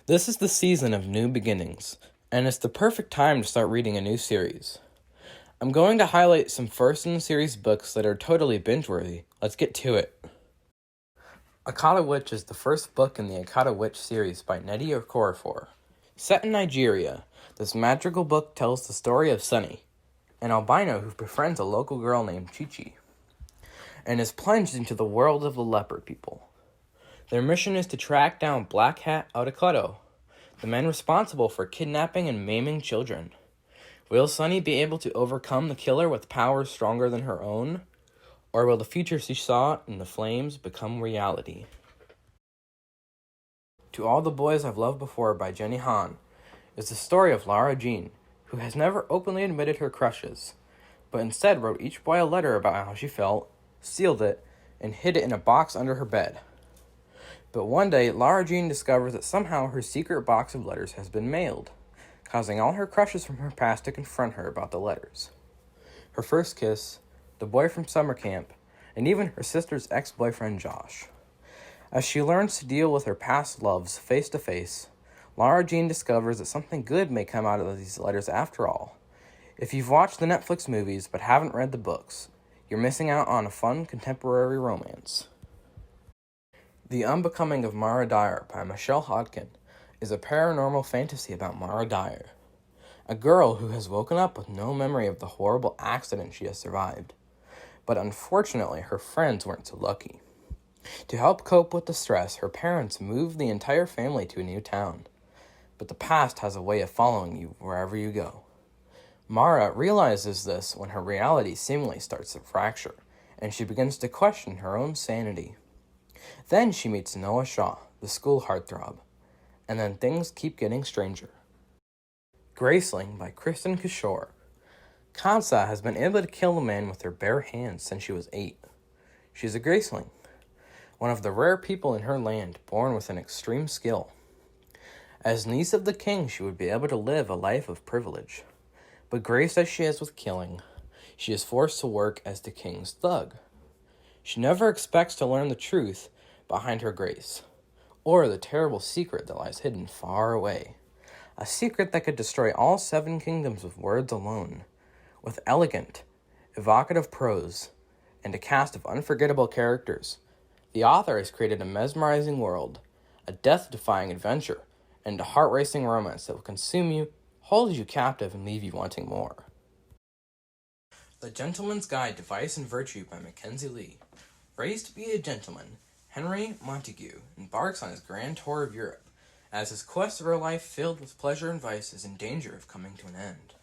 This is the season of new beginnings, and it's the perfect time to start reading a new series. I'm going to highlight some first-in-the-series books that are totally binge-worthy. Let's get to it. Akata Witch is the first book in the Akata Witch series by Nnedi Okorafor. Set in Nigeria, this magical book tells the story of Sunny, an albino who befriends a local girl named Chi-Chi, and is plunged into the world of the leopard people. Their mission is to track down Black Hat Audikato, the man responsible for kidnapping and maiming children. Will Sunny be able to overcome the killer with powers stronger than her own? Or will the future she saw in the flames become reality? To All the Boys I've Loved Before by Jenny Han is the story of Lara Jean, who has never openly admitted her crushes, but instead wrote each boy a letter about how she felt, sealed it, and hid it in a box under her bed. But one day, Lara Jean discovers that somehow her secret box of letters has been mailed, causing all her crushes from her past to confront her about the letters. Her first kiss, the boy from summer camp, and even her sister's ex-boyfriend Josh. As she learns to deal with her past loves face to face, Lara Jean discovers that something good may come out of these letters after all. If you've watched the Netflix movies but haven't read the books, you're missing out on a fun contemporary romance. The Unbecoming of Mara Dyer by Michelle Hodkin is a paranormal fantasy about Mara Dyer, a girl who has woken up with no memory of the horrible accident she has survived. But unfortunately, her friends weren't so lucky. To help cope with the stress, her parents moved the entire family to a new town. But the past has a way of following you wherever you go. Mara realizes this when her reality seemingly starts to fracture, and she begins to question her own sanity. Then she meets Noah Shaw, the school heartthrob, and then things keep getting stranger. Graceling by Kristen Kishore. Kansa has been able to kill a man with her bare hands since she was 8. She's a Graceling, one of the rare people in her land born with an extreme skill. As niece of the king, she would be able to live a life of privilege. But graced as she is with killing, she is forced to work as the king's thug. She never expects to learn the truth behind her grace, or the terrible secret that lies hidden far away. A secret that could destroy all 7 kingdoms with words alone. With elegant, evocative prose, and a cast of unforgettable characters, the author has created a mesmerizing world, a death-defying adventure, and a heart-racing romance that will consume you, hold you captive, and leave you wanting more. The Gentleman's Guide to Vice and Virtue by Mackenzie Lee. Raised to be a gentleman, Henry Montague embarks on his grand tour of Europe, as his quest for a life filled with pleasure and vice is in danger of coming to an end.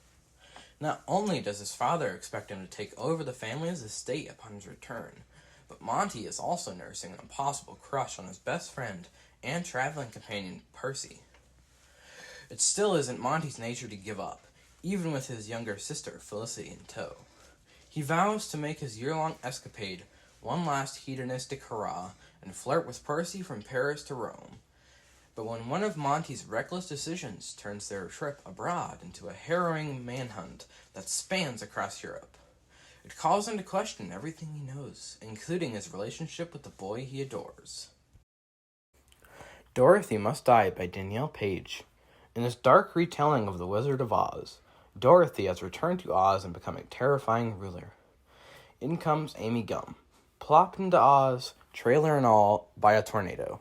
Not only does his father expect him to take over the family's estate upon his return, but Monty is also nursing an impossible crush on his best friend and traveling companion, Percy. It still isn't Monty's nature to give up, even with his younger sister, Felicity, in tow. He vows to make his year-long escapade one last hedonistic hurrah and flirt with Percy from Paris to Rome. But when one of Monty's reckless decisions turns their trip abroad into a harrowing manhunt that spans across Europe, it calls into question everything he knows, including his relationship with the boy he adores. Dorothy Must Die by Danielle Page. In this dark retelling of The Wizard of Oz, Dorothy has returned to Oz and become a terrifying ruler. In comes Amy Gum, plopped into Oz, trailer and all, by a tornado.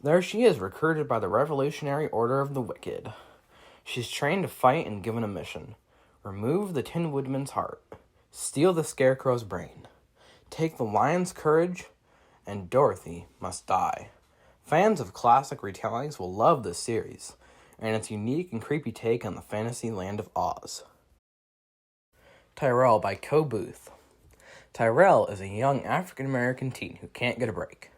There she is, recruited by the Revolutionary Order of the Wicked. She's trained to fight and given a mission. Remove the Tin Woodman's heart. Steal the Scarecrow's brain. Take the Lion's courage. And Dorothy Must Die. Fans of classic retellings will love this series, and its unique and creepy take on the fantasy land of Oz. Tyrell by Co. Booth. Tyrell is a young African-American teen who can't get a break.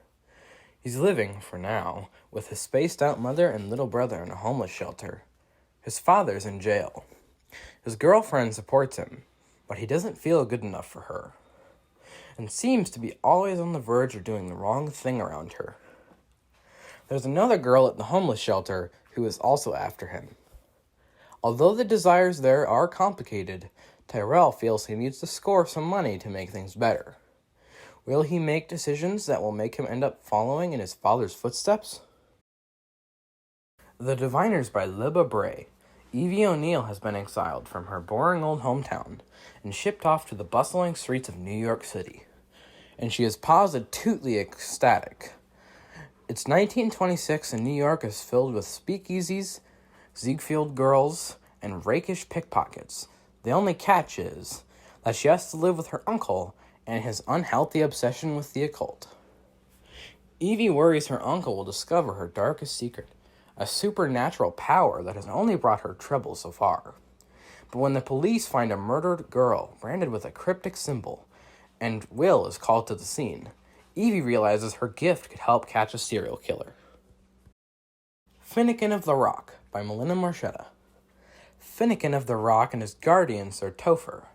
He's living, for now, with his spaced-out mother and little brother in a homeless shelter. His father's in jail. His girlfriend supports him, but he doesn't feel good enough for her, and seems to be always on the verge of doing the wrong thing around her. There's another girl at the homeless shelter who is also after him. Although the desires there are complicated, Tyrell feels he needs to score some money to make things better. Will he make decisions that will make him end up following in his father's footsteps? The Diviners by Libba Bray. Evie O'Neill has been exiled from her boring old hometown and shipped off to the bustling streets of New York City. And she is positively ecstatic. It's 1926 and New York is filled with speakeasies, Ziegfeld girls, and rakish pickpockets. The only catch is that she has to live with her uncle and his unhealthy obsession with the occult. Evie worries her uncle will discover her darkest secret, a supernatural power that has only brought her trouble so far. But when the police find a murdered girl branded with a cryptic symbol, and Will is called to the scene, Evie realizes her gift could help catch a serial killer. Finnegan of the Rock by Melina Marchetta. Finnegan of the Rock and his guardian, Sir Topher,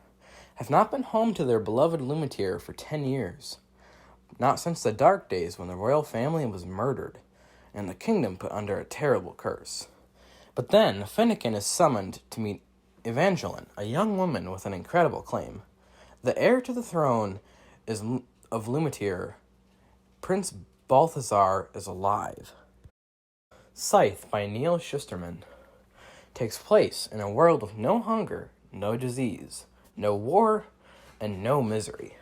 have not been home to their beloved Lumatier for 10 years. Not since the dark days when the royal family was murdered, and the kingdom put under a terrible curse. But then, Finnegan is summoned to meet Evangeline, a young woman with an incredible claim. The heir to the throne of Lumatier, Prince Balthazar, is alive. Scythe by Neil Schusterman takes place in a world with no hunger, no disease, no war, and no misery.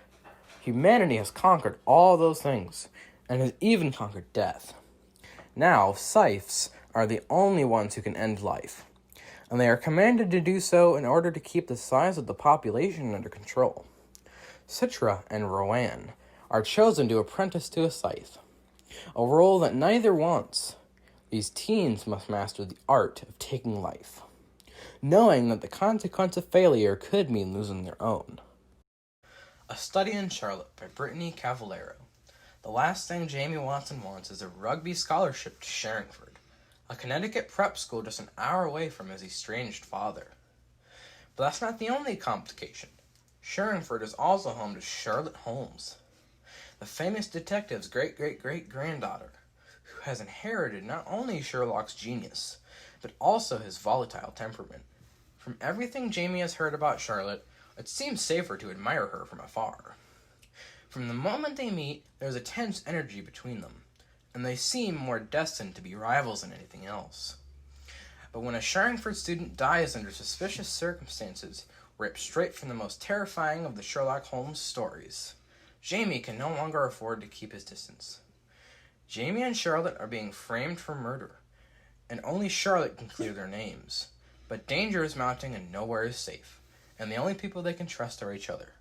Humanity has conquered all those things, and has even conquered death. Now, scythes are the only ones who can end life, and they are commanded to do so in order to keep the size of the population under control. Citra and Rowan are chosen to apprentice to a scythe, a role that neither wants. These teens must master the art of taking life, knowing that the consequence of failure could mean losing their own. A Study in Charlotte by Brittany Cavallero. The last thing Jamie Watson wants is a rugby scholarship to Sherringford, a Connecticut prep school just an hour away from his estranged father. But that's not the only complication. Sherringford is also home to Charlotte Holmes, the famous detective's great-great-great-granddaughter, who has inherited not only Sherlock's genius, but also his volatile temperament. From everything Jamie has heard about Charlotte, it seems safer to admire her from afar. From the moment they meet, there's a tense energy between them, and they seem more destined to be rivals than anything else. But when a Sherringford student dies under suspicious circumstances, ripped straight from the most terrifying of the Sherlock Holmes stories, Jamie can no longer afford to keep his distance. Jamie and Charlotte are being framed for murder, and only Charlotte can clear their names. But danger is mounting and nowhere is safe, and the only people they can trust are each other.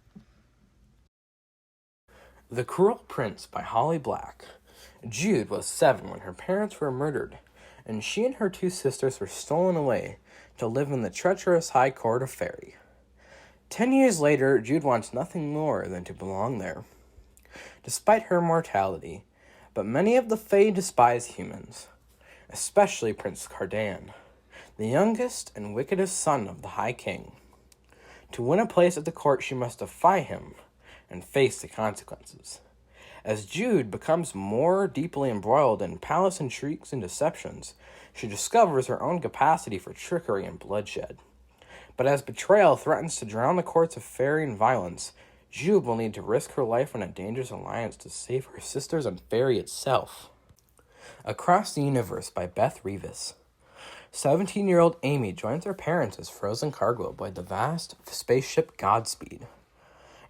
The Cruel Prince by Holly Black. Jude was 7 when her parents were murdered, and she and her 2 sisters were stolen away to live in the treacherous High Court of Fairy. 10 years later, Jude wants nothing more than to belong there. Despite her mortality, but many of the Fae despise humans, especially Prince Cardan, the youngest and wickedest son of the High King. To win a place at the court, she must defy him and face the consequences. As Jude becomes more deeply embroiled in palace intrigues and deceptions, she discovers her own capacity for trickery and bloodshed. But as betrayal threatens to drown the courts of fairy and violence, Jude will need to risk her life in a dangerous alliance to save her sisters and fairy itself. Across the Universe by Beth Revis. 17-year-old Amy joins her parents as frozen cargo aboard the vast spaceship Godspeed,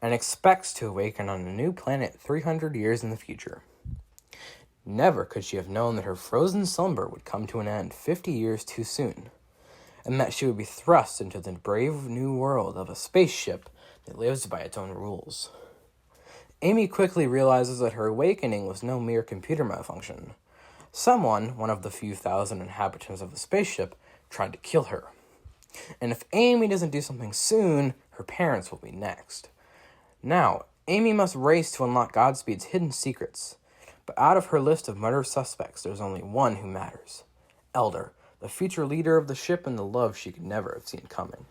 and expects to awaken on a new planet 300 years in the future. Never could she have known that her frozen slumber would come to an end 50 years too soon, and that she would be thrust into the brave new world of a spaceship that lives by its own rules. Amy quickly realizes that her awakening was no mere computer malfunction. Someone, one of the few thousand inhabitants of the spaceship, tried to kill her. And if Amy doesn't do something soon, her parents will be next. Now, Amy must race to unlock Godspeed's hidden secrets. But out of her list of murder suspects, there's only one who matters. Elder, the future leader of the ship and the love she could never have seen coming.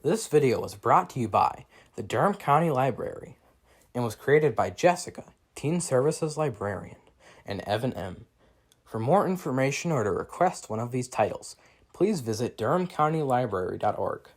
This video was brought to you by the Durham County Library and was created by Jessica, Teen Services Librarian, and Evan M. For more information or to request one of these titles, please visit durhamcountylibrary.org.